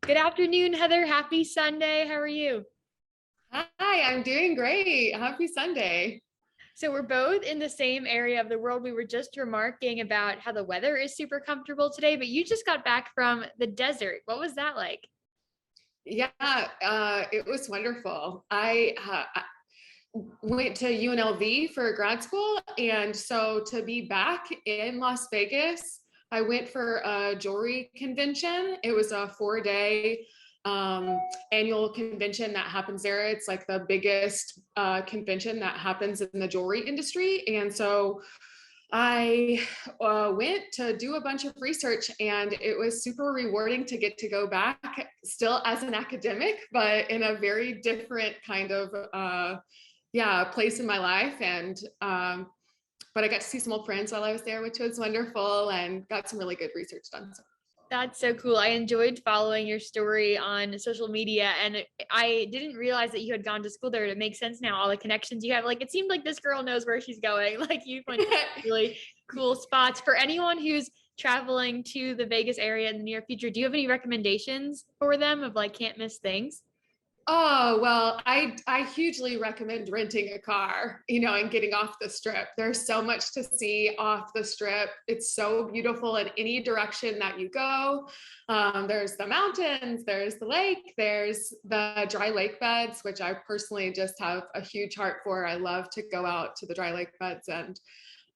Good afternoon, Heather. Happy Sunday. How are you? Hi, I'm doing great. Happy Sunday. So, we're both in the same area of the world. We were just remarking about how the weather is super comfortable today, but you just got back from the desert. What was that like? Yeah, it was wonderful. I went to UNLV for grad school, and so to be back in Las Vegas, I went for a jewelry convention. It was a 4 day annual convention that happens there. It's like the biggest convention that happens in the jewelry industry, and so I went to do a bunch of research, and it was super rewarding to get to go back still as an academic, but in a very different kind of place in my life. And but I got to see some old friends while I was there, which was wonderful, and got some really good research done. So. That's so cool. I enjoyed following your story on social media, and I didn't realize that you had gone to school there. It makes sense now, all the connections you have. Like, it seemed like this girl knows where she's going. Like, you went to really cool spots. For anyone who's traveling to the Vegas area in the near future, do you have any recommendations for them of like can't miss things? Oh, well, I hugely recommend renting a car, and getting off the strip. There's so much to see off the strip. It's so beautiful in any direction that you go. There's the mountains, there's the lake, there's the dry lake beds, which I personally just have a huge heart for. I love to go out to the dry lake beds, and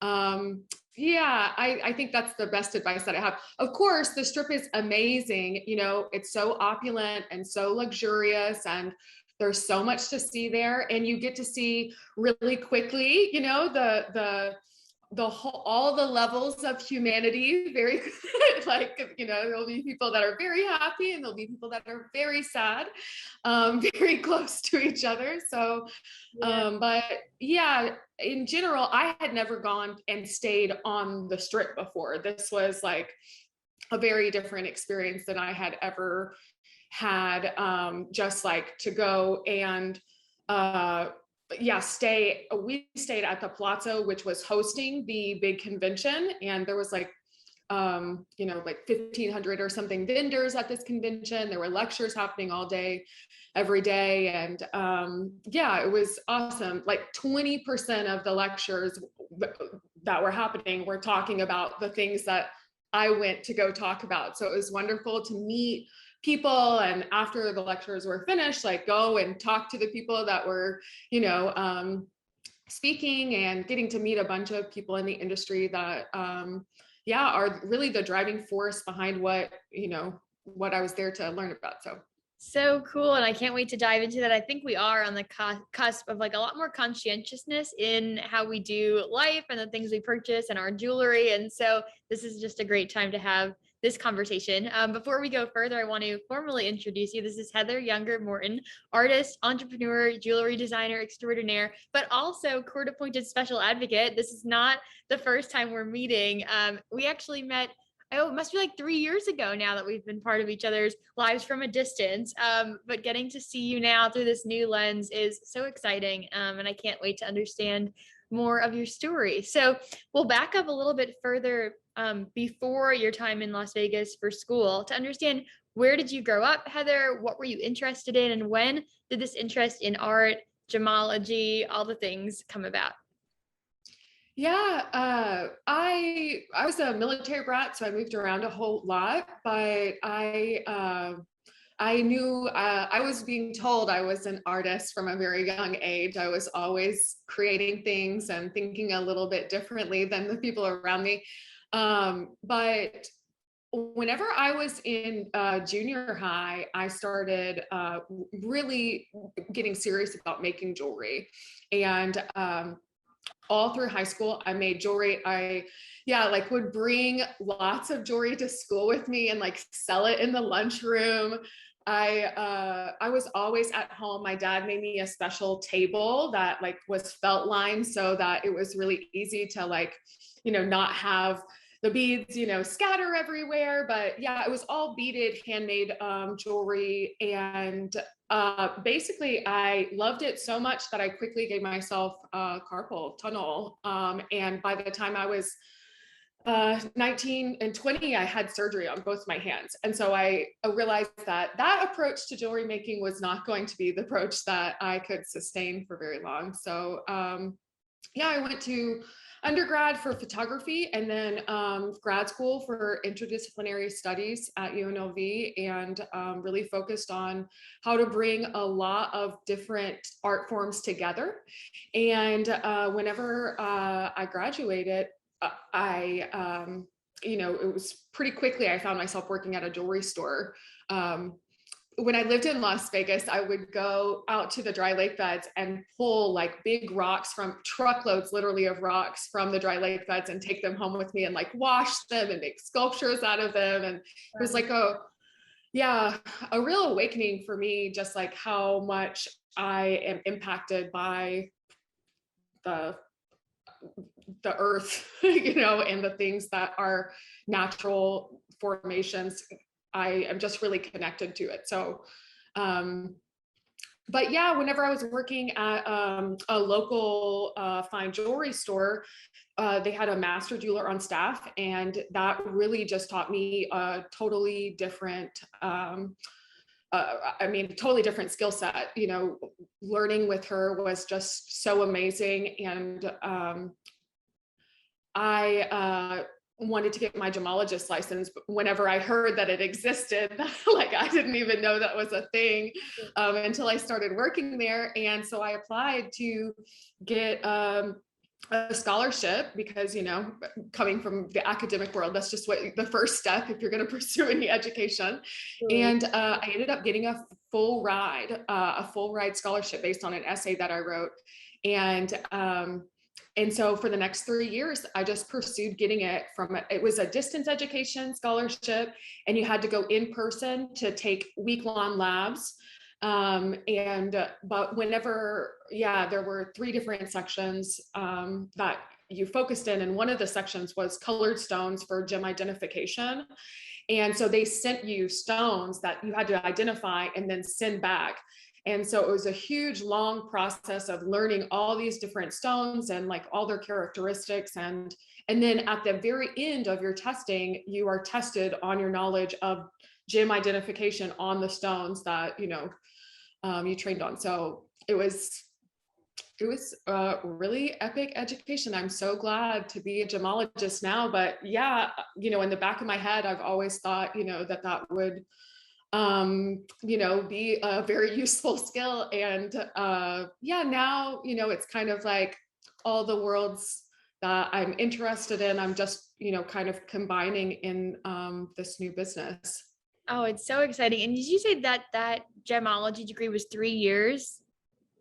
um, yeah, I think that's the best advice that I have. Of course, the strip is amazing. It's so opulent and so luxurious, and there's so much to see there. And you get to see really quickly, the whole, all the levels of humanity very like, there'll be people that are very happy, and there'll be people that are very sad, very close to each other. So Yeah. but yeah, in general, I had never gone and stayed on the strip before. This was like a very different experience than I had ever had. Just like to go and stay. We stayed at the Palazzo, which was hosting the big convention, and there was like like 1,500 or something vendors at this convention. There were lectures happening all day, every day. And it was awesome. Like 20% of the lectures that were happening were talking about the things that I went to go talk about. So it was wonderful to meet people. And after the lectures were finished, like go and talk to the people that were, speaking, and getting to meet a bunch of people in the industry that are really the driving force behind what I was there to learn about. So cool. And I can't wait to dive into that. I think we are on the cusp of like a lot more conscientiousness in how we do life and the things we purchase and our jewelry. And so this is just a great time to have this conversation. Before we go further, I want to formally introduce you. This is Heather Younger Morton, artist, entrepreneur, jewelry designer extraordinaire, but also court appointed special advocate. This is not the first time we're meeting. We actually met, oh, it must be like 3 years ago now that we've been part of each other's lives from a distance. But getting to see you now through this new lens is so exciting. And I can't wait to understand more of your story. So we'll back up a little bit further before your time in Las Vegas for school to understand, where did you grow up, Heather? What were you interested in? And when did this interest in art, gemology, all the things come about? Yeah, I was a military brat, so I moved around a whole lot. But I knew I was being told I was an artist from a very young age. I was always creating things and thinking a little bit differently than the people around me. But whenever I was in junior high, I started really getting serious about making jewelry. And all through high school, I made jewelry. I would bring lots of jewelry to school with me and like sell it in the lunchroom. I was always at home. My dad made me a special table that like was felt lined so that it was really easy to like, not have the beads, scatter everywhere. But yeah, it was all beaded, handmade jewelry. And basically, I loved it so much that I quickly gave myself carpal tunnel. And by the time I was 19 and 20, I had surgery on both my hands. And so I realized that that approach to jewelry making was not going to be the approach that I could sustain for very long. So yeah, I went to undergrad for photography and then grad school for interdisciplinary studies at UNLV, and really focused on how to bring a lot of different art forms together. And whenever I graduated, it was pretty quickly, I found myself working at a jewelry store. When I lived in Las Vegas, I would go out to the dry lake beds and pull like big rocks, from truckloads, literally, of rocks from the dry lake beds, and take them home with me and like wash them and make sculptures out of them. And it was like a real awakening for me, just like how much I am impacted by the earth, and the things that are natural formations. I am just really connected to it. So, but yeah, whenever I was working at a local fine jewelry store, they had a master jeweler on staff, and that really just taught me a totally different, totally different skill set. Learning with her was just so amazing. And I wanted to get my gemologist license, but whenever I heard that it existed, like I didn't even know that was a thing until I started working there. And so I applied to get a scholarship, because, coming from the academic world, that's just what the first step if you're going to pursue any education. And I ended up getting a full ride scholarship based on an essay that I wrote. And so for the next 3 years, I just pursued getting it. It was a distance education scholarship, and you had to go in person to take week-long labs. But whenever, there were 3 different sections that you focused in, and one of the sections was colored stones for gem identification. And so they sent you stones that you had to identify and then send back. And so it was a huge, long process of learning all these different stones and like all their characteristics. And then at the very end of your testing, you are tested on your knowledge of gem identification on the stones that, you trained on. So it was a really epic education. I'm so glad to be a gemologist now. But yeah, in the back of my head, I've always thought, that would be a very useful skill. And now, it's kind of like all the worlds that I'm interested in, I'm just, kind of combining in this new business. Oh, it's so exciting. And did you say that gemology degree was 3 years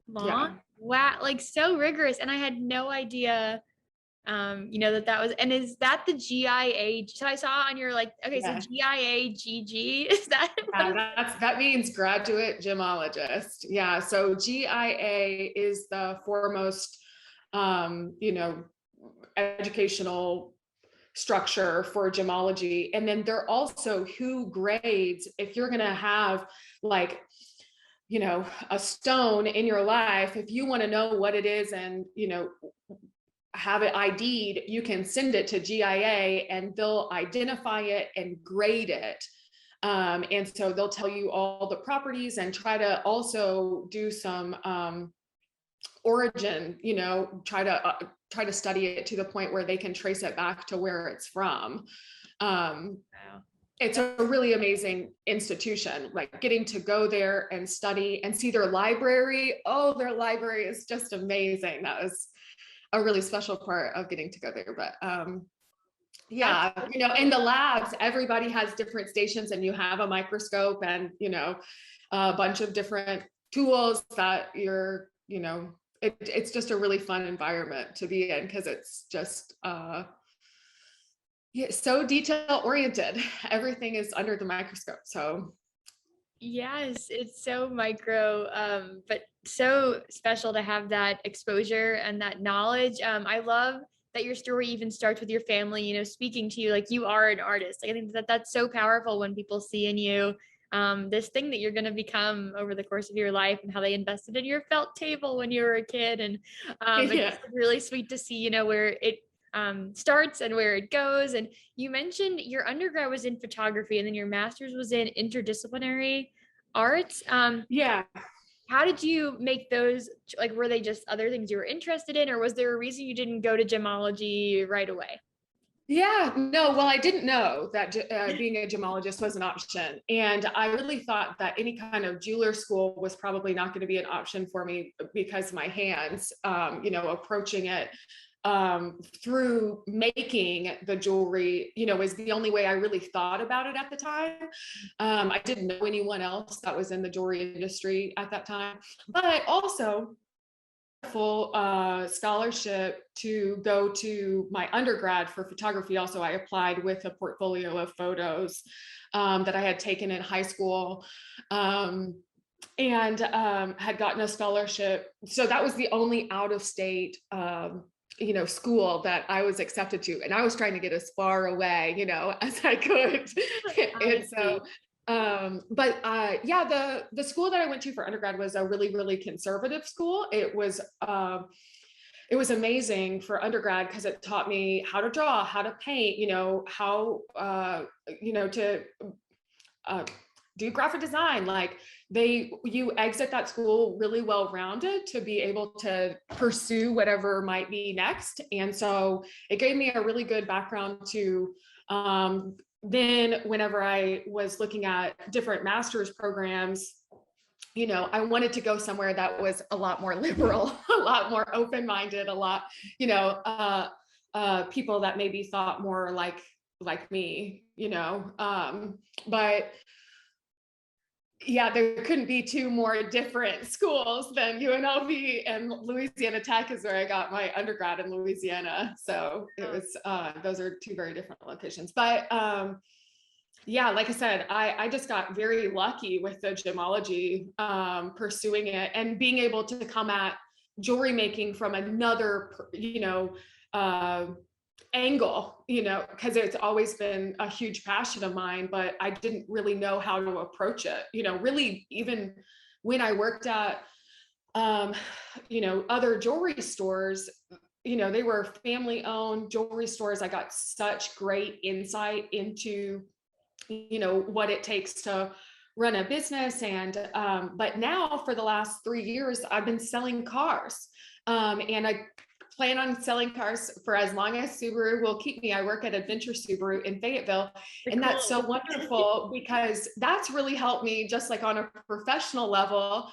long? Yeah. Wow, like so rigorous. And I had no idea that was, and is that the GIA? So I saw on your Yeah. so GIA is that? That means graduate gemologist. Yeah. So GIA is the foremost, educational structure for gemology. And then they're also who grades, if you're going to have a stone in your life, if you want to know what it is and, have it ID'd, you can send it to GIA and they'll identify it and grade it. And so they'll tell you all the properties and try to also do some origin, try to study it to the point where they can trace it back to where it's from. Wow. It's a really amazing institution, like getting to go there and study and see their library. Oh, their library is just amazing. That was a really special part of getting to go there. But in the labs, everybody has different stations and you have a microscope and, a bunch of different tools that you're, it's just a really fun environment to be in, because it's just so detail oriented. Everything is under the microscope. So yes, it's so micro, but so special to have that exposure and that knowledge. I love that your story even starts with your family, speaking to you like you are an artist. I think that's so powerful when people see in you this thing that you're going to become over the course of your life, and how they invested in your felt table when you were a kid. And it's really sweet to see, where it starts and where it goes. And you mentioned your undergrad was in photography and then your master's was in interdisciplinary arts. Yeah. How did you make those? Like, were they just other things you were interested in, or was there a reason you didn't go to gemology right away? Yeah, no, well, I didn't know that being a gemologist was an option. And I really thought that any kind of jeweler school was probably not going to be an option for me because my hands, approaching it through making the jewelry, is the only way I really thought about it at the time. I didn't know anyone else that was in the jewelry industry at that time, but also full scholarship to go to my undergrad for photography. Also, I applied with a portfolio of photos that I had taken in high school, and had gotten a scholarship. So that was the only out of state school that I was accepted to, and I was trying to get as far away as I could. And so the school that I went to for undergrad was a really, really conservative school. It was amazing for undergrad because it taught me how to draw, how to paint, how to do graphic design. Like you exit that school really well-rounded to be able to pursue whatever might be next. And so it gave me a really good background to then whenever I was looking at different master's programs, I wanted to go somewhere that was a lot more liberal, a lot more open-minded, a lot, people that maybe thought more like me, but yeah, there couldn't be two more different schools than UNLV, and Louisiana Tech is where I got my undergrad in Louisiana. So it was, those are two very different locations. But yeah, like I said, I just got very lucky with the gemology, pursuing it and being able to come at jewelry making from another, angle, because it's always been a huge passion of mine, but I didn't really know how to approach it, really, even when I worked at, other jewelry stores, they were family owned jewelry stores. I got such great insight into, what it takes to run a business. And, but now for the last 3 years, I've been selling cars. And I plan on selling cars for as long as Subaru will keep me. I work at Adventure Subaru in Fayetteville, and that's so wonderful because that's really helped me just like on a professional level,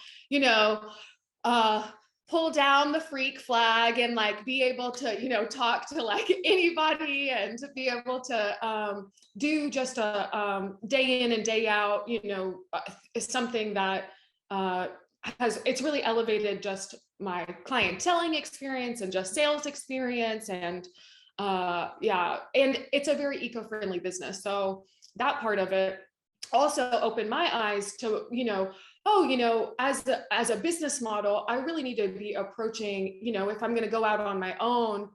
pull down the freak flag and like be able to, talk to like anybody and to be able to do just a day in and day out, is something that it's really elevated just my clienteling experience and just sales experience. And and it's a very eco-friendly business. So that part of it also opened my eyes to, as a business model, I really need to be approaching, if I'm going to go out on my own,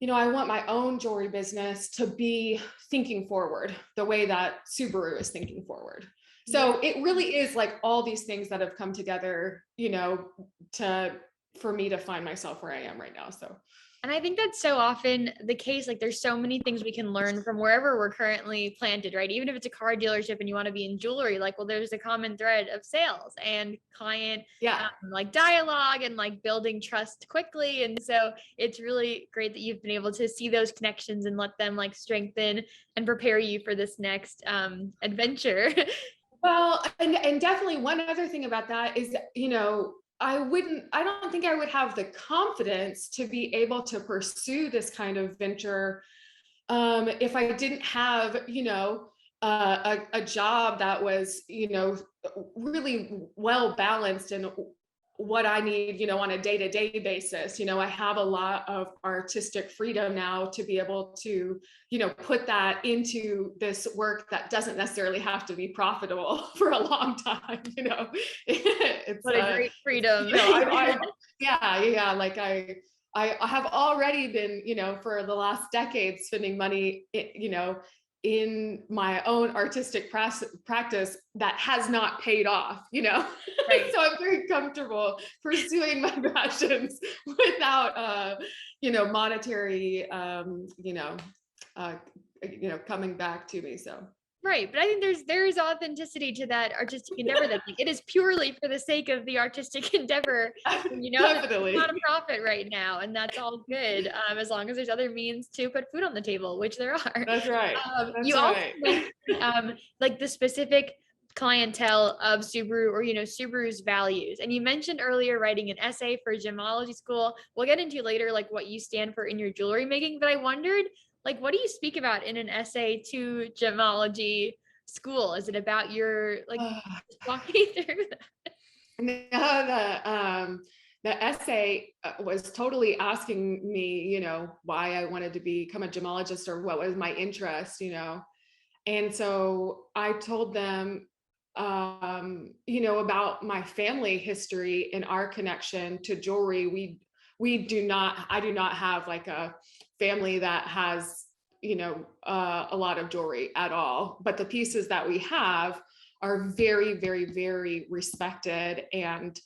I want my own jewelry business to be thinking forward the way that Subaru is thinking forward. So it really is like all these things that have come together, for me to find myself where I am right now. So. And I think that's so often the case. Like there's so many things we can learn from wherever we're currently planted, right? Even if it's a car dealership and you want to be in jewelry, like, well, there's a common thread of sales and client, like dialogue and like building trust quickly. And so it's really great that you've been able to see those connections and let them like strengthen and prepare you for this next adventure. Well, and definitely one other thing about that is, I don't think I would have the confidence to be able to pursue this kind of venture if I didn't have, a job that was, really well balanced and what I need, on a day-to-day basis. I have a lot of artistic freedom now to be able to, put that into this work that doesn't necessarily have to be profitable for a long time, It's what a great freedom. Like I have already been, for the last decade spending money, in my own artistic practice that has not paid off, Right. So I'm very comfortable pursuing my passions without, monetary, coming back to me. So. Right. But I think there's authenticity to that artistic endeavor, that it is purely for the sake of the artistic endeavor. And Definitely. it's not a profit right now, and that's all good. As long as there's other means to put food on the table, which there are. That's right. You also mentioned, like the specific clientele of Subaru, or Subaru's values. And you mentioned earlier writing an essay for gemology school. We'll get into later like what you stand for in your jewelry making, but I wondered, like, what do you speak about in an essay to gemology school? Is it about your, like, walk me through that? No, the essay was totally asking me, why I wanted to become a gemologist, or what was my interest, And so I told them, about my family history and our connection to jewelry. I do not have like a family that has, a lot of jewelry at all, but the pieces that we have are very, very, very respected, and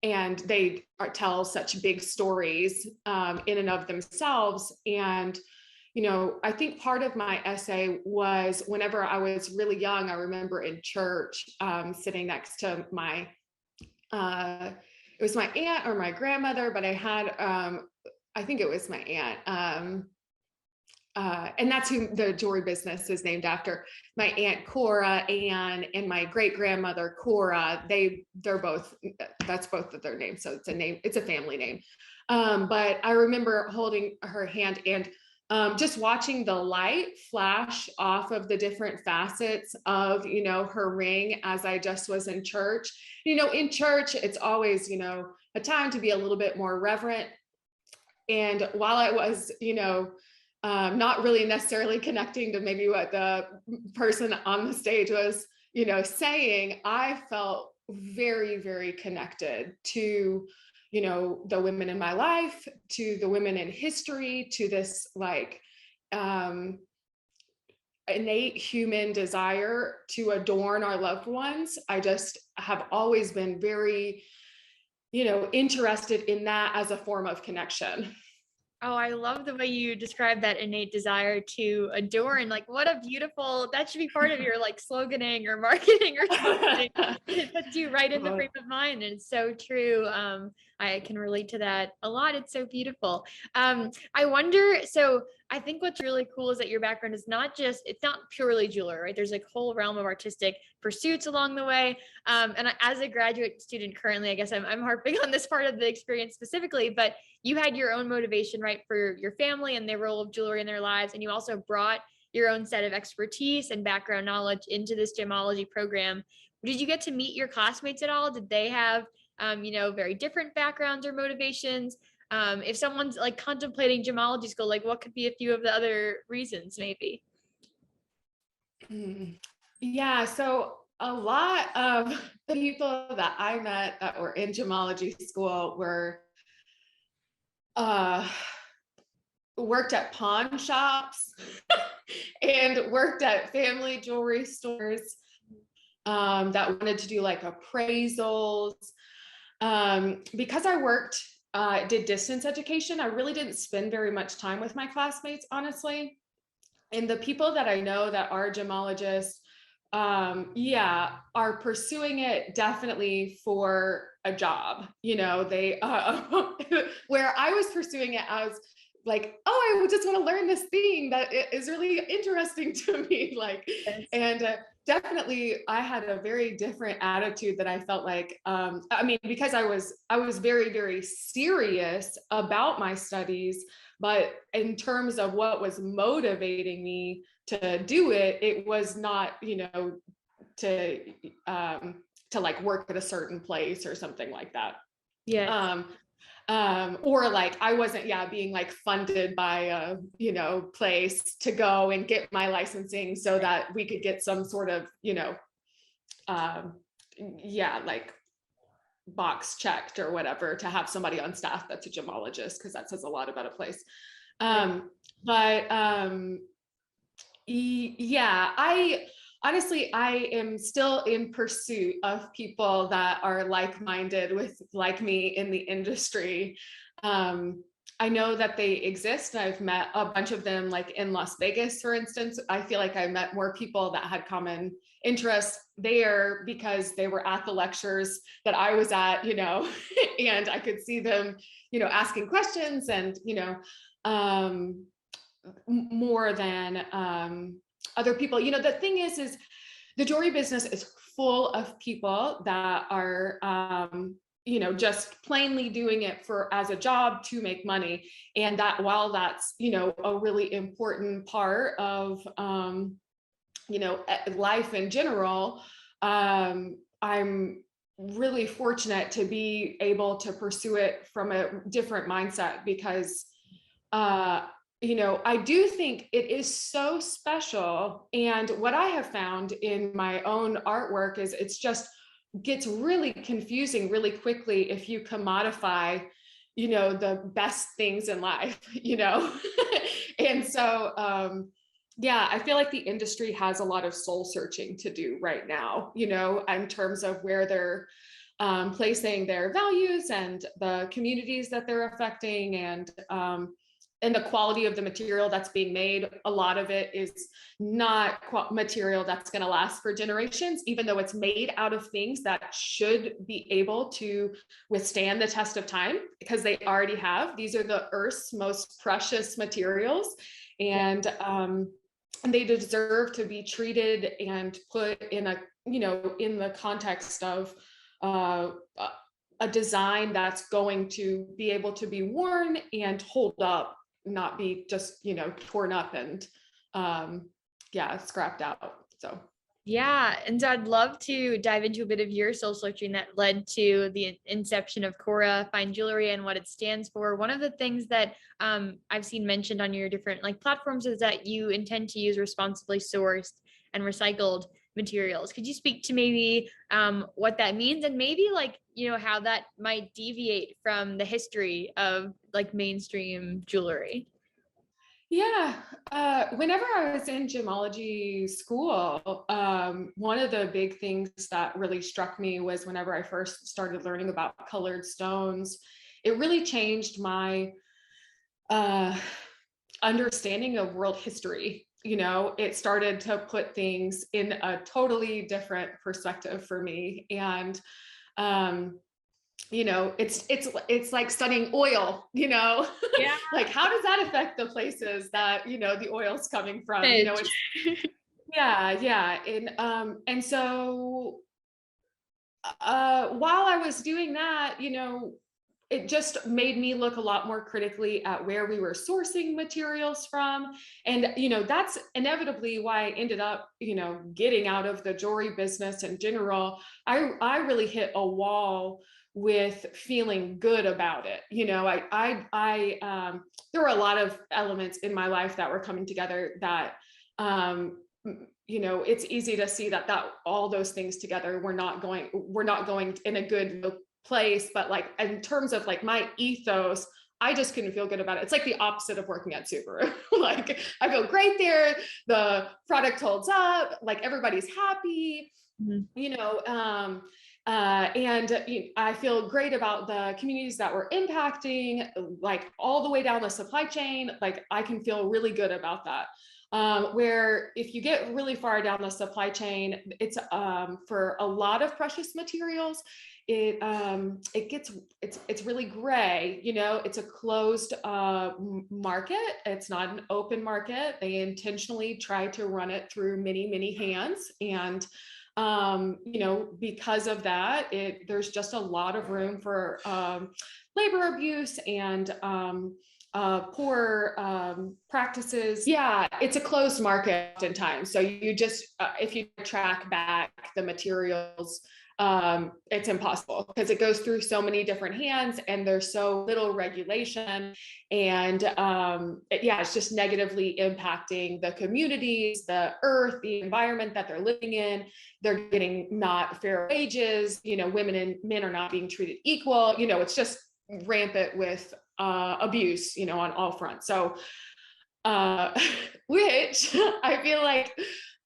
they tell such big stories in and of themselves. And I think part of my essay was, whenever I was really young, I remember in church sitting next to my, it was my aunt or my grandmother, but I had, I think it was my aunt. And that's who the jewelry business is named after. My aunt Cora and my great grandmother Cora. They're both, that's both of their names. So it's a family name. But I remember holding her hand and just watching the light flash off of the different facets of, her ring as I just was in church. In church, it's always, a time to be a little bit more reverent. And while I was, not really necessarily connecting to maybe what the person on the stage was, saying, I felt very, very connected to, the women in my life, to the women in history, to this like innate human desire to adorn our loved ones. I just have always been very, interested in that as a form of connection. Oh, I love the way you describe that innate desire to adorn. Like, what a beautiful, that should be part of your like sloganing or marketing or something. It puts you right in the frame of mind. And it's so true. I can relate to that a lot. It's so beautiful. I wonder, so I think what's really cool is that your background is it's not purely jewelry, right? There's like a whole realm of artistic pursuits along the way. And as a graduate student currently, I guess I'm harping on this part of the experience specifically, but you had your own motivation, right, for your family and their role of jewelry in their lives. And you also brought your own set of expertise and background knowledge into this gemology program. Did you get to meet your classmates at all? Did they have, very different backgrounds or motivations? If someone's like contemplating gemology school, like what could be a few of the other reasons maybe? Yeah, so a lot of the people that I met that were in gemology school were worked at pawn shops and worked at family jewelry stores that wanted to do like appraisals. Because I did distance education, I really didn't spend very much time with my classmates, honestly. And the people that I know that are gemologists, are pursuing it definitely for a job. They, where I was pursuing it, I was like, oh, I just want to learn this thing that is really interesting to me. Like, and definitely I had a very different attitude that I felt like, because I was very, very serious about my studies, but in terms of what was motivating me to do it, it was not, to like work at a certain place or something like that. Yeah. Or like I wasn't, being like funded by a, place to go and get my licensing so that we could get some sort of, like box checked or whatever to have somebody on staff that's a gemologist, because that says a lot about a place. But honestly, I am still in pursuit of people that are like-minded with like me in the industry. I know that they exist. I've met a bunch of them, like in Las Vegas, for instance. I feel like I met more people that had common interests there because they were at the lectures that I was at, and I could see them, asking questions and, more than other people. The thing is the jewelry business is full of people that are, just plainly doing it as a job to make money. And that while that's, a really important part of, life in general, I'm really fortunate to be able to pursue it from a different mindset because, I do think it is so special. And what I have found in my own artwork is it's just gets really confusing really quickly if you commodify, the best things in life, And so, yeah, I feel like the industry has a lot of soul searching to do right now, in terms of where they're placing their values and the communities that they're affecting, and the quality of the material that's being made. A lot of it is not material that's going to last for generations, even though it's made out of things that should be able to withstand the test of time because they already have. These are the Earth's most precious materials, and they deserve to be treated and put in in the context of a design that's going to be able to be worn and hold up, not be just, torn up and scrapped out. So Yeah. And so I'd love to dive into a bit of your soul searching that led to the inception of CORA Fine Jewelry and what it stands for. One of the things that I've seen mentioned on your different platforms is that you intend to use responsibly sourced and recycled materials. Could you speak to maybe what that means and maybe how that might deviate from the history of mainstream jewelry? yeah, whenever I was in gemology school, one of the big things that really struck me was whenever I first started learning about colored stones, it really changed my understanding of world history. It started to put things in a totally different perspective for me. And it's like studying oil, Yeah. like how does that affect the places that, the oil's coming from, it's, yeah. And so, while I was doing that, it just made me look a lot more critically at where we were sourcing materials from. And, that's inevitably why I ended up, getting out of the jewelry business in general. I really hit a wall with feeling good about it. There were a lot of elements in my life that were coming together that, it's easy to see that all those things together were not going in a good place. But in terms of my ethos, I just couldn't feel good about it. It's like the opposite of working at Subaru. I feel great there. The product holds up, everybody's happy, and I feel great about the communities that we're impacting, all the way down the supply chain. I can feel really good about that. Where if you get really far down the supply chain, it's for a lot of precious materials, it's really gray. It's a closed market. It's not an open market. They intentionally try to run it through many hands, and because of that, there's just a lot of room for labor abuse and poor practices. Yeah, it's a closed market oftentimes. So you just, if you track back the materials, it's impossible because it goes through so many different hands and there's so little regulation. And it's just negatively impacting the communities, the earth, the environment that they're living in. They're getting not fair wages. Women and men are not being treated equal. It's just rampant with abuse, on all fronts. So, which I feel like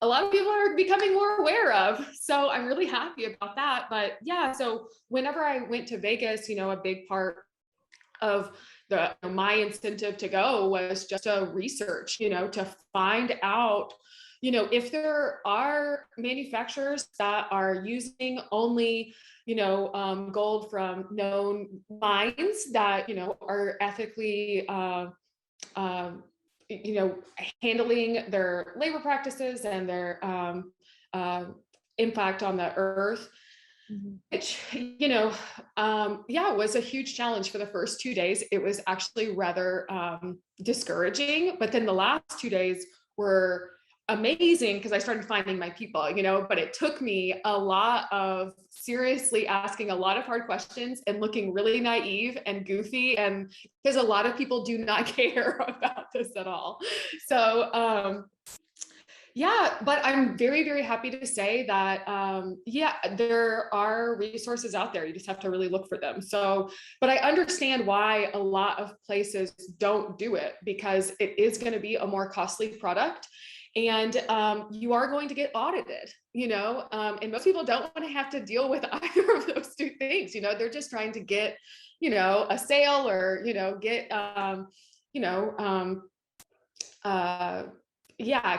a lot of people are becoming more aware of. So I'm really happy about that. But yeah, so whenever I went to Vegas, a big part of my incentive to go was just to research, to find out, if there are manufacturers that are using only, gold from known mines that, are ethically, handling their labor practices and their impact on the earth. Which, was a huge challenge for the first 2 days. It was actually rather discouraging, but then the last 2 days were amazing because I started finding my people, but it took me a lot of seriously asking a lot of hard questions and looking really naive and goofy, and because a lot of people do not care about this at all. So, yeah, but I'm very, very happy to say that, there are resources out there. You just have to really look for them. So, but I understand why a lot of places don't do it, because it is going to be a more costly product, and you are going to get audited, and most people don't want to have to deal with either of those two things. They're just trying to get, a sale, or, get,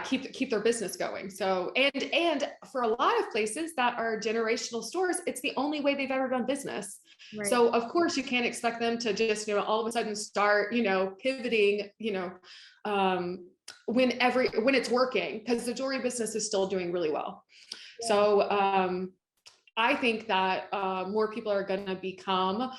keep their business going. So, and for a lot of places that are generational stores, it's the only way they've ever done business. Right. So of course you can't expect them to just, all of a sudden start, pivoting, when it's working, because the jewelry business is still doing really well. Yeah. So, I think that more people are going to become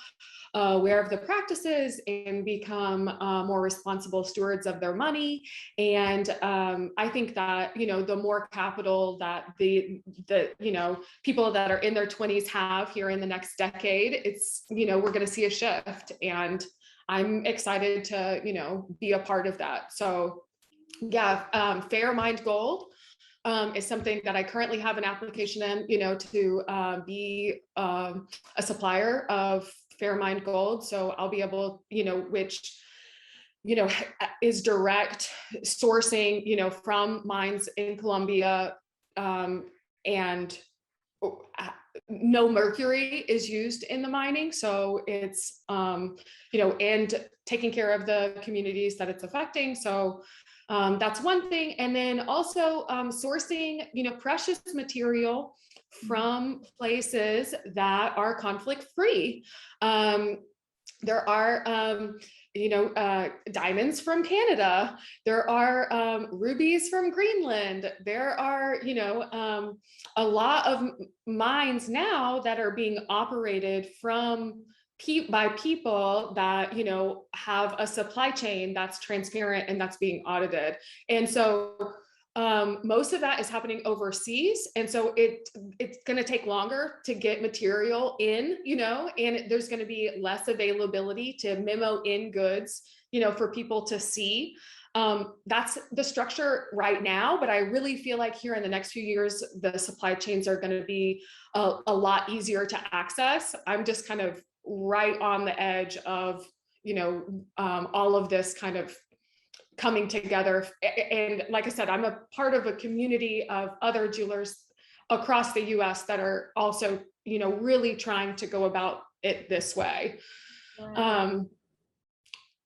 aware of the practices and become more responsible stewards of their money. And I think that, the more capital that the people that are in their 20s have here in the next decade, it's, we're going to see a shift. And I'm excited to, be a part of that. So yeah, Fair Mind Gold is something that I currently have an application in, to be a supplier of Fair Mind Gold. So I'll be able, which, is direct sourcing, from mines in Colombia, and no mercury is used in the mining. So it's, and taking care of the communities that it's affecting. So that's one thing. And then also sourcing, precious material from places that are conflict free. There are, diamonds from Canada. There are rubies from Greenland. There are, a lot of mines now that are being operated from by people that, have a supply chain that's transparent and that's being audited. And so most of that is happening overseas. And so it's going to take longer to get material in, and there's going to be less availability to memo in goods, for people to see. That's the structure right now, but I really feel like here in the next few years, the supply chains are going to be a lot easier to access. I'm just kind of right on the edge of, all of this kind of coming together. And like I said, I'm a part of a community of other jewelers across the US that are also, really trying to go about it this way. Wow.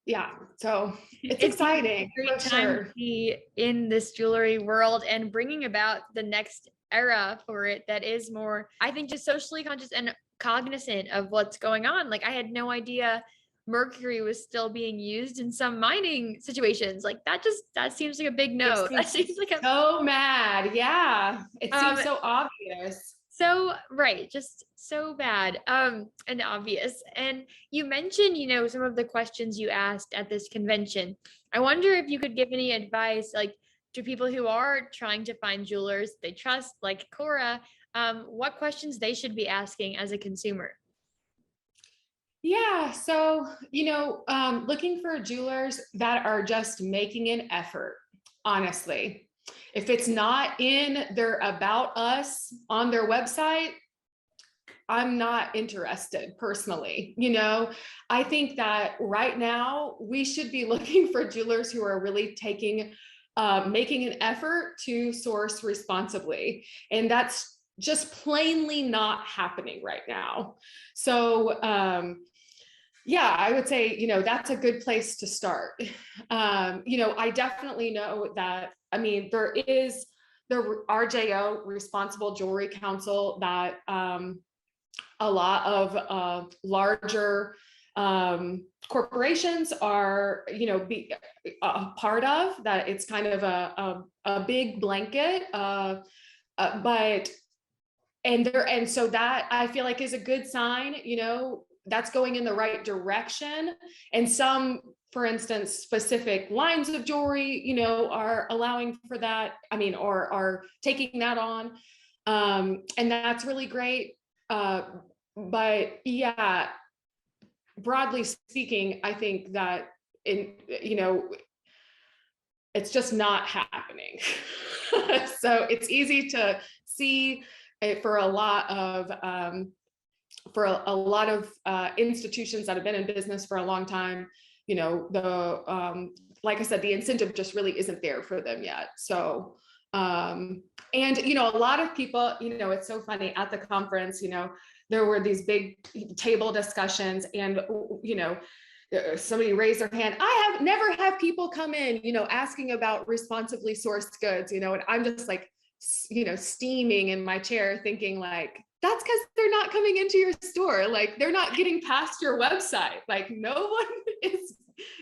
Yeah, so it's exciting. A great time to be in this jewelry world and bringing about the next era for it that is more, I think, just socially conscious and cognizant of what's going on. Like, I had no idea mercury was still being used in some mining situations. Like, that seems like a big no. That seems like so mad. Yeah, it seems so obvious. So right, just so bad and obvious. And you mentioned, some of the questions you asked at this convention. I wonder if you could give any advice, like, to people who are trying to find jewelers they trust, like CORA, what questions they should be asking as a consumer. Yeah, so, looking for jewelers that are just making an effort, honestly. If it's not in their about us on their website, I'm not interested personally. I think that right now we should be looking for jewelers who are really taking making an effort to source responsibly. And that's just plainly not happening right now. So yeah, I would say, that's a good place to start. I definitely know that, I mean, there is the RJO, Responsible Jewelry Council, that a lot of larger corporations are, be a part of, that it's kind of a big blanket, and so that I feel like is a good sign, that's going in the right direction. And some, for instance, specific lines of jewelry, are allowing for that. I mean, or are taking that on. And that's really great. But yeah, broadly speaking, I think that it's just not happening. So it's easy to see it for a lot of institutions that have been in business for a long time. Like I said, the incentive just really isn't there for them yet. So and a lot of people, it's so funny, at the conference, there were these big table discussions, and somebody raised their hand. I have never had people come in, asking about responsibly sourced goods, and I'm just like, steaming in my chair, thinking like, that's because they're not coming into your store. Like, they're not getting past your website. Like, no one is,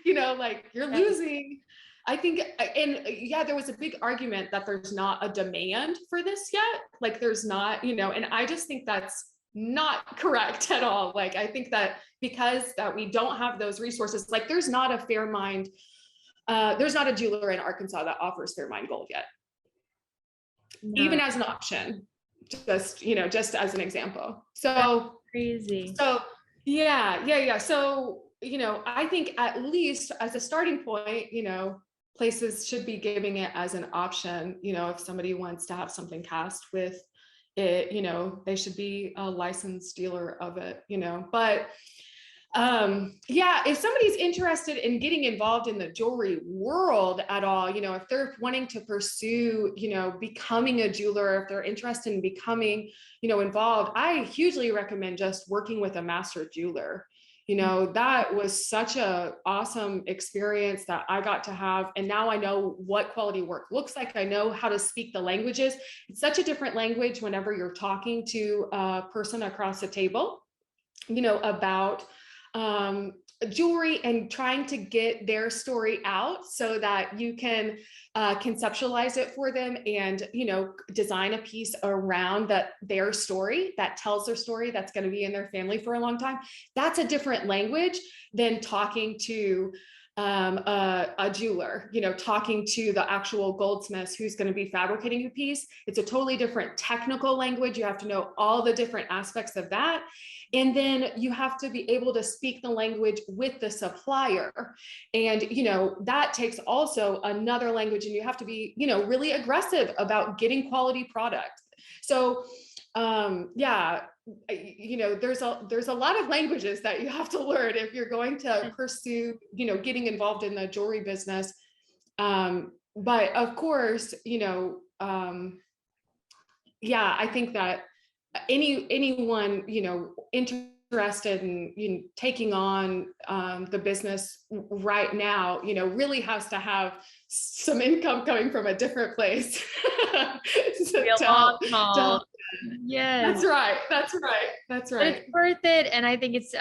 like, you're losing. I think, and yeah, there was a big argument that there's not a demand for this yet. Like, there's not, and I just think that's not correct at all. Like, I think that because that we don't have those resources, like, there's not a Fairmind, there's not a jeweler in Arkansas that offers Fairmind gold yet. No. Even as an option, just as an example. So that's crazy. So yeah. So, I think at least as a starting point, places should be giving it as an option. If somebody wants to have something cast with it, they should be a licensed dealer of it, but yeah, if somebody's interested in getting involved in the jewelry world at all, if they're wanting to pursue, becoming a jeweler, if they're interested in becoming, involved, I hugely recommend just working with a master jeweler. That was such a awesome experience that I got to have. And now I know what quality work looks like. I know how to speak the languages. It's such a different language whenever you're talking to a person across the table, about jewelry, and trying to get their story out so that you can conceptualize it for them, and design a piece around their story that tells their story, that's going to be in their family for a long time. That's a different language than talking to a jeweler, talking to the actual goldsmith who's going to be fabricating your piece. It's a totally different technical language. You have to know all the different aspects of that. And then you have to be able to speak the language with the supplier. And, that takes also another language, and you have to be, really aggressive about getting quality product. So, yeah, there's a lot of languages that you have to learn if you're going to pursue, getting involved in the jewelry business. But of course, yeah, I think that anyone, interested in, taking on the business right now, really has to have some income coming from a different place. Yes, that's right. It's worth it. And I think it's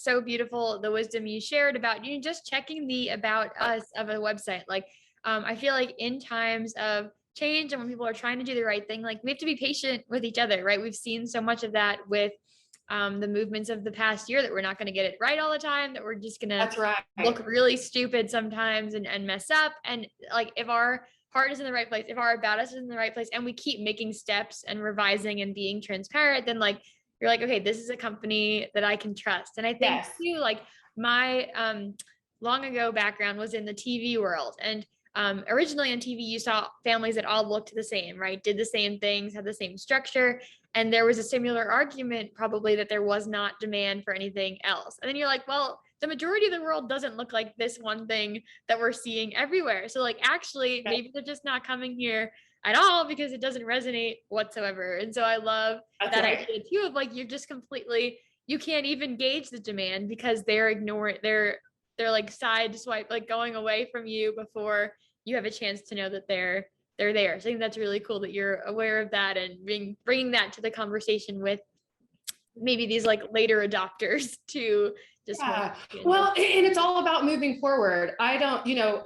so beautiful, the wisdom you shared about just checking the about us of a website. Like I feel like in times of change, and when people are trying to do the right thing, like we have to be patient with each other, right? We've seen so much of that with the movements of the past year, that we're not going to get it right all the time, that we're just going to look really stupid sometimes and mess up. And like, if our heart is in the right place, if our about us is in the right place, and we keep making steps and revising and being transparent, then like, you're like, okay, this is a company that I can trust. And I think too, like my long ago background was in the TV world. And originally on TV, you saw families that all looked the same, right? Did the same things, had the same structure. And there was a similar argument probably that there was not demand for anything else. And then you're like, well, the majority of the world doesn't look like this one thing that we're seeing everywhere. So like, actually, maybe they're just not coming here at all because it doesn't resonate whatsoever. And so I love that idea too, of like, you're just completely, you can't even gauge the demand because they're ignoring, they're like side swipe, like going away from you before you have a chance to know that they're there. So I think that's really cool that you're aware of that and bringing that to the conversation with maybe these like later adopters to just well, and it's all about moving forward. I don't, the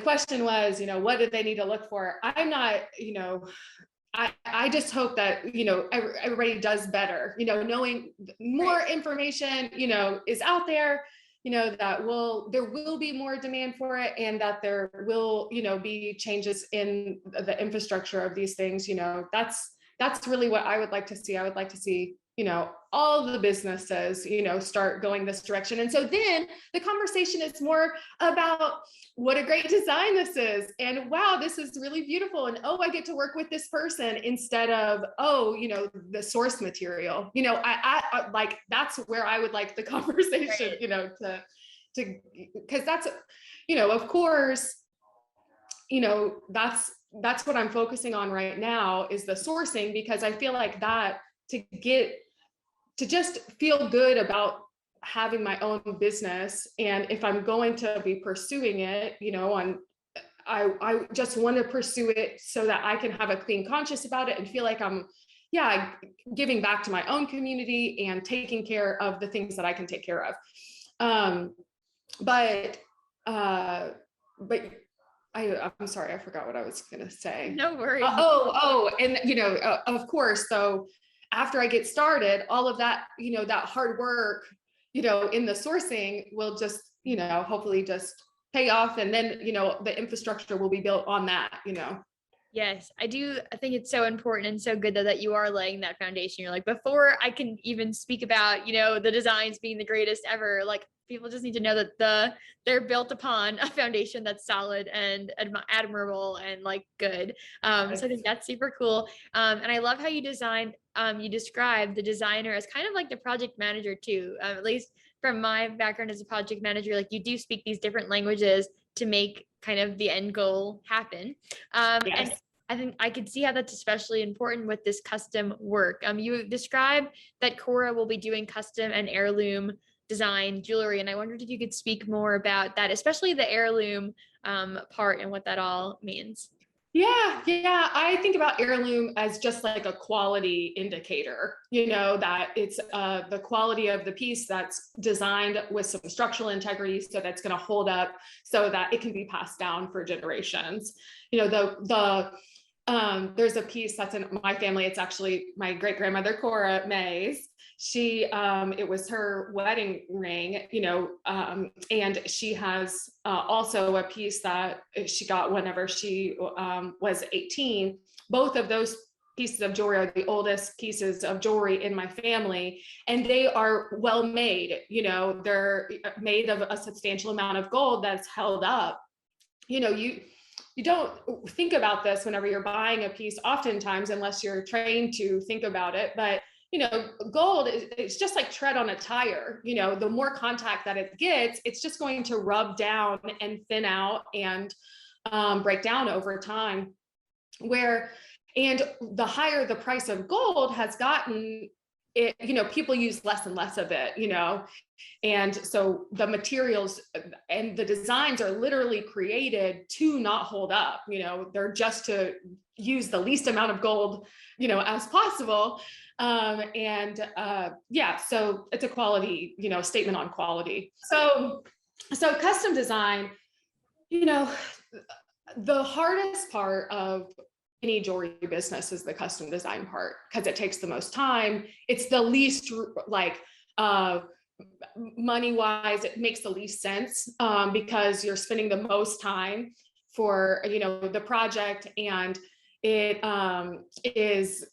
question was, what do they need to look for? I'm not, I just hope that, everybody does better, knowing more information, is out there, that there will be more demand for it, and that there will, be changes in the infrastructure of these things. That's really what I would like to see. I would like to see, all the businesses, start going this direction. And so then the conversation is more about what a great design this is. And wow, this is really beautiful. And oh, I get to work with this person, instead of, oh, the source material, I like, that's where I would like the conversation, to, because that's, of course, that's what I'm focusing on right now, is the sourcing, because I feel like that to just feel good about having my own business. And if I'm going to be pursuing it, I just want to pursue it so that I can have a clean conscience about it and feel like I'm, giving back to my own community and taking care of the things that I can take care of. I'm sorry, I forgot what I was going to say. No worries. And of course, so after I get started, all of that, that hard work, in the sourcing will just, hopefully just pay off. And then, the infrastructure will be built on that, Yes, I do. I think it's so important and so good that you are laying that foundation. You're like, before I can even speak about, the designs being the greatest ever, like people just need to know that they're built upon a foundation that's solid and admirable and like good. So I think that's super cool. And I love how you described the designer as kind of like the project manager too. At least from my background as a project manager, like you do speak these different languages to make kind of the end goal happen. And I think I could see how that's especially important with this custom work. You described that CORA will be doing custom and heirloom design jewelry, and I wondered if you could speak more about that, especially the heirloom part and what that all means. Yeah. I think about heirloom as just like a quality indicator, that it's the quality of the piece that's designed with some structural integrity, so that's going to hold up, so that it can be passed down for generations. There's a piece that's in my family. It's actually my great grandmother, Cora May's. It was her wedding ring, and she has also a piece that she got whenever she was 18. Both of those pieces of jewelry are the oldest pieces of jewelry in my family, and they are well made. They're made of a substantial amount of gold that's held up. You don't think about this whenever you're buying a piece, oftentimes, unless you're trained to think about it. But gold, it's just like tread on a tire. The more contact that it gets, it's just going to rub down and thin out and break down over time. And the higher the price of gold has gotten, people use less and less of it, and so the materials and the designs are literally created to not hold up. They're just to use the least amount of gold, as possible. So it's a quality, statement on quality. So custom design, the hardest part of any jewelry business is the custom design part, because it takes the most time. It's the least money wise, it makes the least sense, because you're spending the most time for, the project, and it is,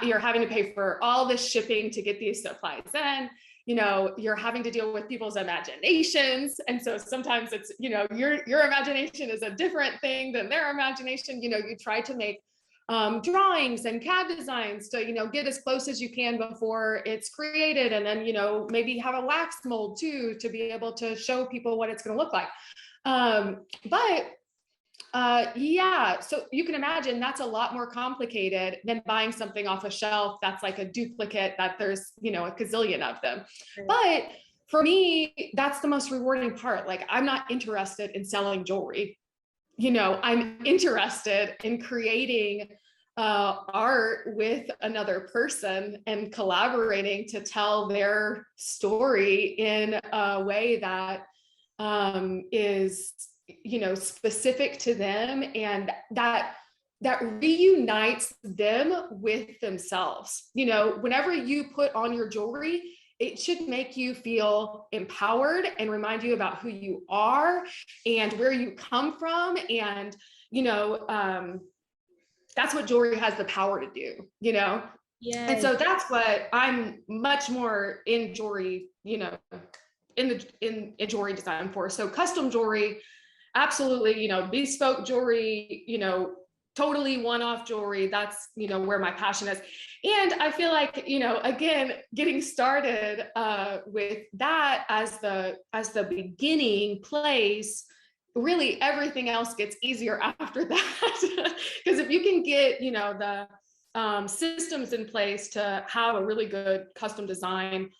you're having to pay for all the shipping to get these supplies in. You're having to deal with people's imaginations. And so sometimes it's, your imagination is a different thing than their imagination. You try to make drawings and CAD designs to, get as close as you can before it's created. And then, maybe have a wax mold too, to be able to show people what it's going to look like. Yeah, so you can imagine that's a lot more complicated than buying something off a shelf that's like a duplicate that there's, a gazillion of them. But for me, that's the most rewarding part. Like, I'm not interested in selling jewelry. I'm interested in creating art with another person and collaborating to tell their story in a way that is, specific to them, and that reunites them with themselves. Whenever you put on your jewelry, it should make you feel empowered and remind you about who you are and where you come from. And, that's what jewelry has the power to do, Yeah. And so that's what I'm much more in jewelry, in jewelry design for. So custom jewelry, absolutely, bespoke jewelry, totally one-off jewelry. That's, where my passion is. And I feel like, again, getting started with that as the beginning place, really everything else gets easier after that. Because if you can get, the systems in place to have a really good custom design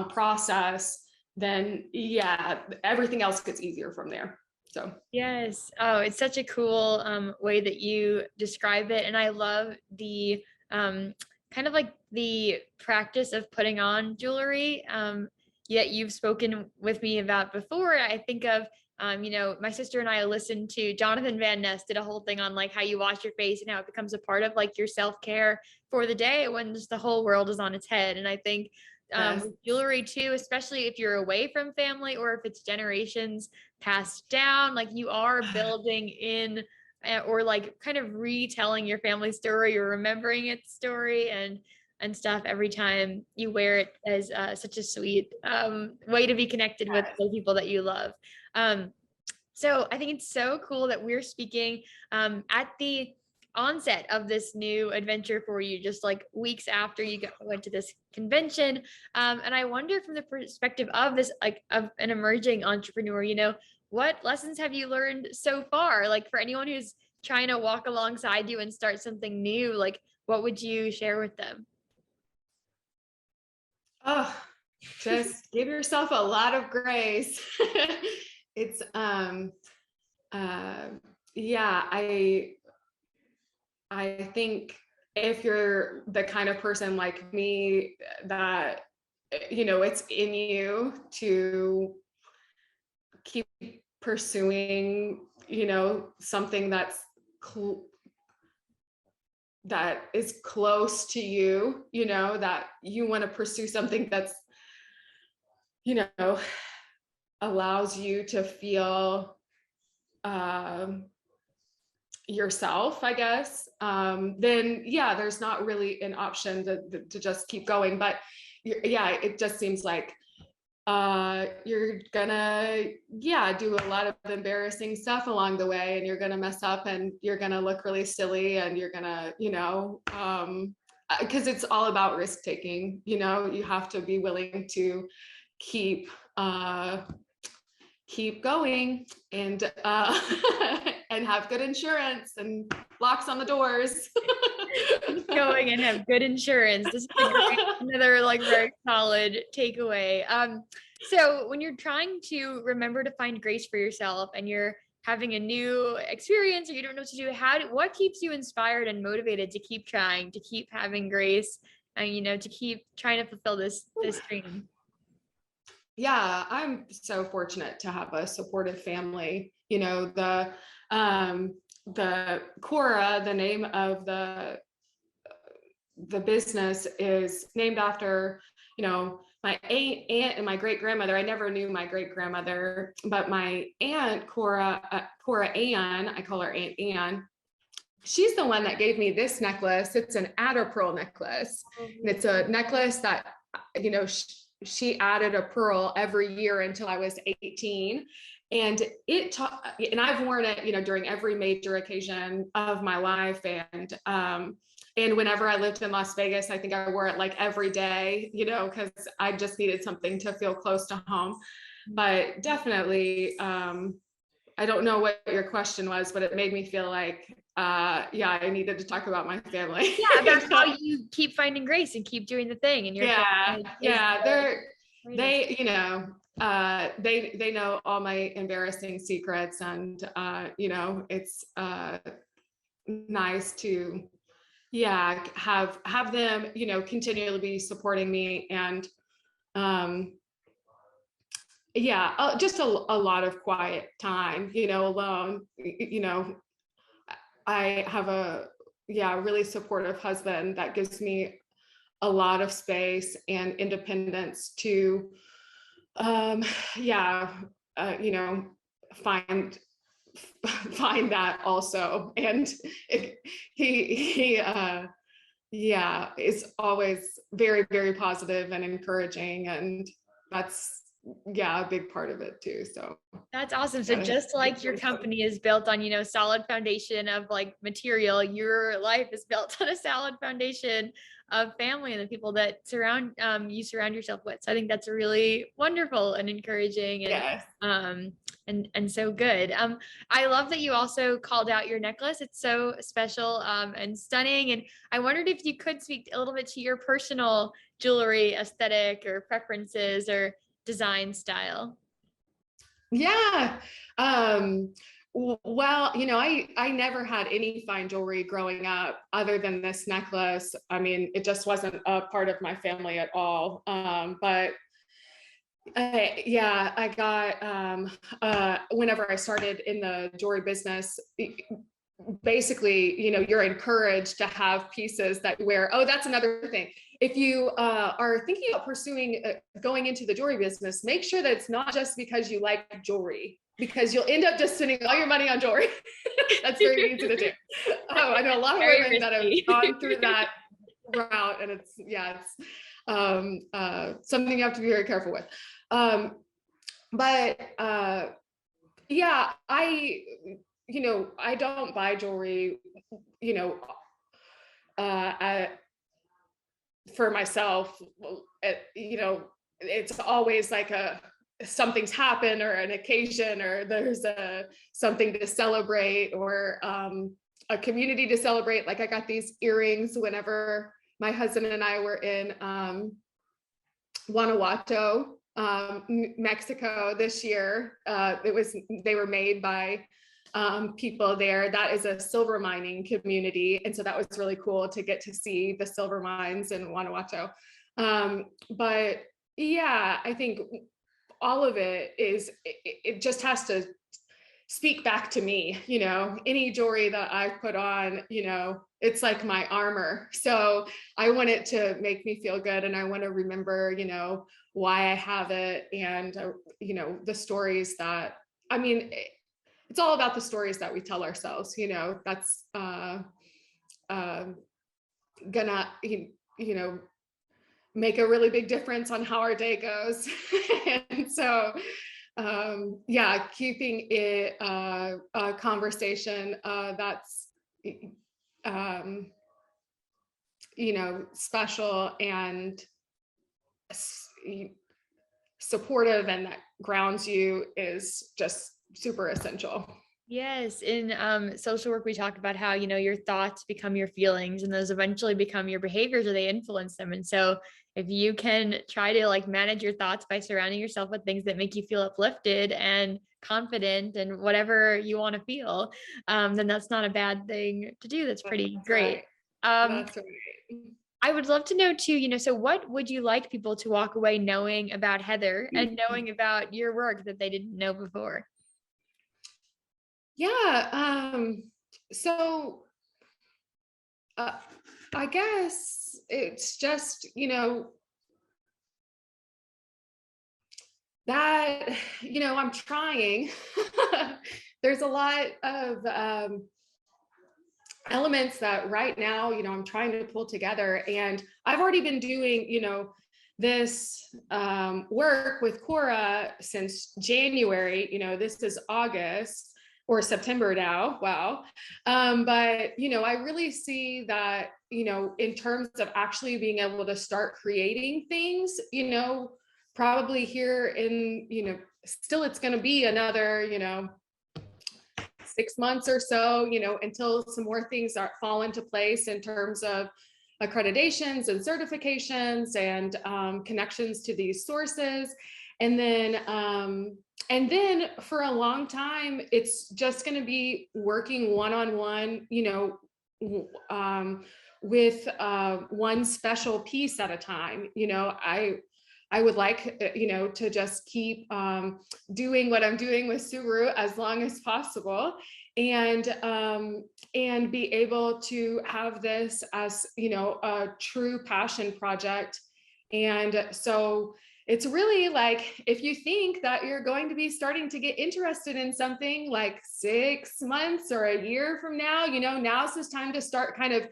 process, then yeah, everything else gets easier from there. So yes. Oh, it's such a cool way that you describe it. And I love the kind of like the practice of putting on jewelry that you've spoken with me about before. I think of, my sister and I listened to Jonathan Van Ness did a whole thing on like how you wash your face and how it becomes a part of like your self-care for the day when just the whole world is on its head. And I think with jewelry too, especially if you're away from family or if it's generations passed down, like you are building in or like kind of retelling your family story or remembering its story and stuff every time you wear it as such a sweet way to be connected with the people that you love. So I think it's so cool that we're speaking at the onset of this new adventure for you, just like weeks after you went to this convention. And I wonder from the perspective of this, like of an emerging entrepreneur, what lessons have you learned so far? Like for anyone who's trying to walk alongside you and start something new, like what would you share with them? Oh, just give yourself a lot of grace. It's yeah, I think if you're the kind of person like me that, it's in you to keep pursuing, something that is close to you, that you want to pursue something that's, allows you to feel yourself, I guess, then yeah, there's not really an option to just keep going. But yeah, it just seems like you're gonna, yeah, do a lot of embarrassing stuff along the way, and you're gonna mess up and you're gonna look really silly, and you're gonna, because it's all about risk taking, you have to be willing to keep going and and have good insurance and locks on the doors. Keep going and have good insurance. This is another like very solid takeaway. So when you're trying to remember to find grace for yourself and you're having a new experience or you don't know what to do, what keeps you inspired and motivated to keep trying, to keep having grace and to keep trying to fulfill this dream? Yeah, I'm so fortunate to have a supportive family. The CORA, the name of the business, is named after, my aunt and my great grandmother. I never knew my great grandmother, but my aunt Cora Ann, I call her Aunt Ann. She's the one that gave me this necklace. It's an adder pearl necklace, and it's a necklace that, she added a pearl every year until I was 18. And and I've worn it, during every major occasion of my life. And whenever I lived in Las Vegas, I think I wore it like every day, because I just needed something to feel close to home. But definitely, I don't know what your question was, but it made me feel like, yeah, I needed to talk about my family. Yeah, about how you keep finding grace and keep doing the thing, and your family they, they know all my embarrassing secrets, and it's nice to have them continually be supporting me, and just a lot of quiet time alone. I have a really supportive husband that gives me a lot of space and independence to find that also. And he is always very, very positive and encouraging, and that's a big part of it too. So that's awesome. So just like your company is built on, solid foundation of like material, your life is built on a solid foundation of family and the people that you surround yourself with. So I think that's really wonderful and encouraging, and yes. And so good. I love that you also called out your necklace. It's so special and stunning. And I wondered if you could speak a little bit to your personal jewelry aesthetic or preferences or design style. Yeah. Well, I never had any fine jewelry growing up other than this necklace. I mean, it just wasn't a part of my family at all. But I got, whenever I started in the jewelry business, basically, you're encouraged to have pieces that you wear. Oh, that's another thing. If you are thinking about pursuing going into the jewelry business, make sure that it's not just because you like jewelry, because you'll end up just spending all your money on jewelry. That's very easy to do. Oh, I know a lot of women that have gone through that route, and it's something you have to be very careful with. But I don't buy jewelry, for myself. It's always like something's happened, or an occasion, or there's something to celebrate, or a community to celebrate. Like I got these earrings whenever my husband and I were in Guanajuato, Mexico this year. They were made by people there. That is a silver mining community, and so that was really cool to get to see the silver mines in Guanajuato. But I think all of it just has to speak back to me. Any jewelry that I put on, it's like my armor. So I want it to make me feel good, and I want to remember, why I have it, and the stories that, it's all about the stories that we tell ourselves. That's gonna make a really big difference on how our day goes. And so keeping it a conversation that's special and supportive, and that grounds you, is just super essential. Yes. In social work, we talk about how, your thoughts become your feelings, and those eventually become your behaviors, or they influence them. And so if you can try to like manage your thoughts by surrounding yourself with things that make you feel uplifted and confident and whatever you want to feel, then that's not a bad thing to do. That's pretty great. That's right. I would love to know too, so what would you like people to walk away knowing about Heather and knowing about your work that they didn't know before? So I guess it's just, that, I'm trying. There's a lot of elements that right now, I'm trying to pull together, and I've already been doing, this work with CORA since January. This is August or September now. Wow. But, I really see that, in terms of actually being able to start creating things, probably here in, still it's going to be another, 6 months or so, until some more things fall into place in terms of accreditations and certifications and connections to these sources. And then for a long time, it's just going to be working one-on-one, with one special piece at a time. I would like, to just keep doing what I'm doing with Subaru as long as possible, and be able to have this as, a true passion project. And so it's really like, if you think that you're going to be starting to get interested in something like 6 months or a year from now, now's this time to start kind of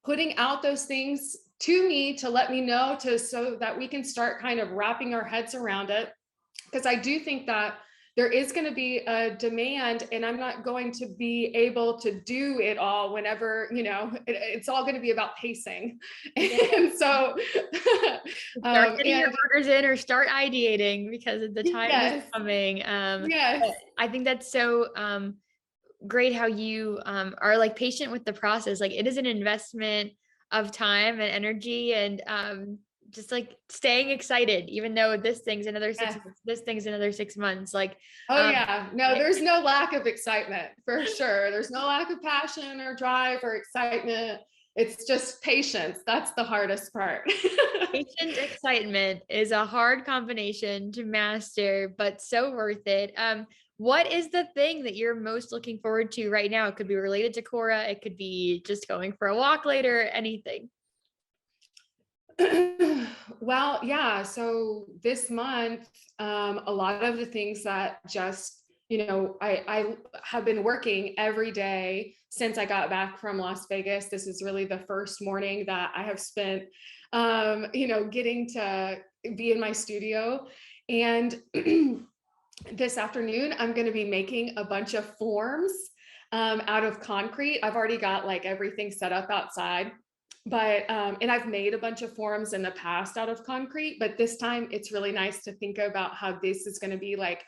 putting out those things to me, to let me know, so that we can start kind of wrapping our heads around it. Because I do think that there is going to be a demand, and I'm not going to be able to do it all whenever, it's all going to be about pacing. And so start getting your orders in, or start ideating, because the time is coming. Yes. I think that's so great how you are like patient with the process. Like, it is an investment of time and energy, and just like staying excited, even though this thing's another 6 months, this thing's another 6 months. Like, no, there's no lack of excitement, for sure. There's no lack of passion or drive or excitement. It's just patience. That's the hardest part. Patient excitement is a hard combination to master, but so worth it. What is the thing that you're most looking forward to right now? It could be related to CORA. It could be just going for a walk later, anything. Well, yeah. So this month, a lot of the things that just, I have been working every day since I got back from Las Vegas. This is really the first morning that I have spent, getting to be in my studio. And this afternoon, I'm going to be making a bunch of forms out of concrete. I've already got like everything set up outside, but and I've made a bunch of forms in the past out of concrete, but this time it's really nice to think about how this is going to be like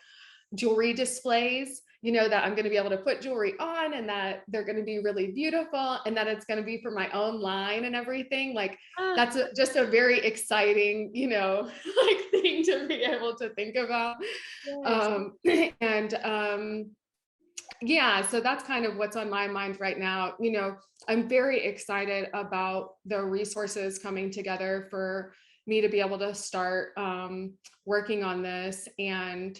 jewelry displays, that I'm going to be able to put jewelry on, and that they're going to be really beautiful, and that it's going to be for my own line and everything. Like, that's just a very exciting, like thing to be able to think about. Yes. Yeah, so that's kind of what's on my mind right now. I'm very excited about the resources coming together for me to be able to start working on this. And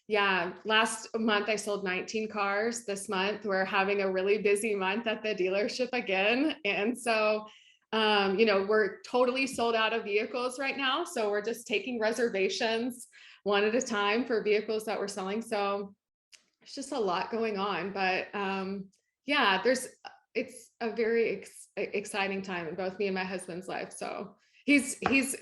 yeah, last month I sold 19 cars. This month we're having a really busy month at the dealership again. And so, we're totally sold out of vehicles right now. So we're just taking reservations one at a time for vehicles that we're selling. So there's just a lot going on, but yeah, it's a very exciting time in both me and my husband's life. So he's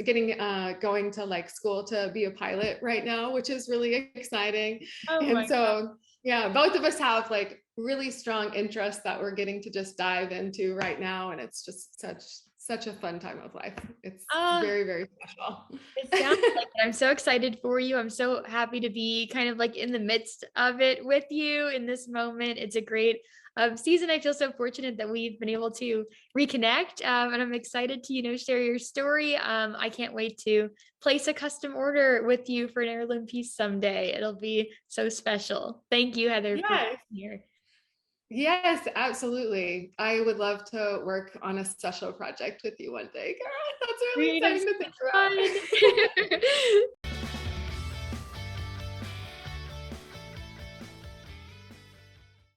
getting going to like school to be a pilot right now, which is really exciting. And so yeah, both of us have like really strong interests that we're getting to just dive into right now, and it's just such a fun time of life. It's very, very special. It sounds like it. I'm so excited for you. I'm so happy to be kind of like in the midst of it with you in this moment. It's a great season. I feel so fortunate that we've been able to reconnect, and I'm excited to, share your story. I can't wait to place a custom order with you for an heirloom piece someday. It'll be so special. Thank you, Heather, for being here. Yes, absolutely. I would love to work on a special project with you one day, girl. That's really exciting to think about.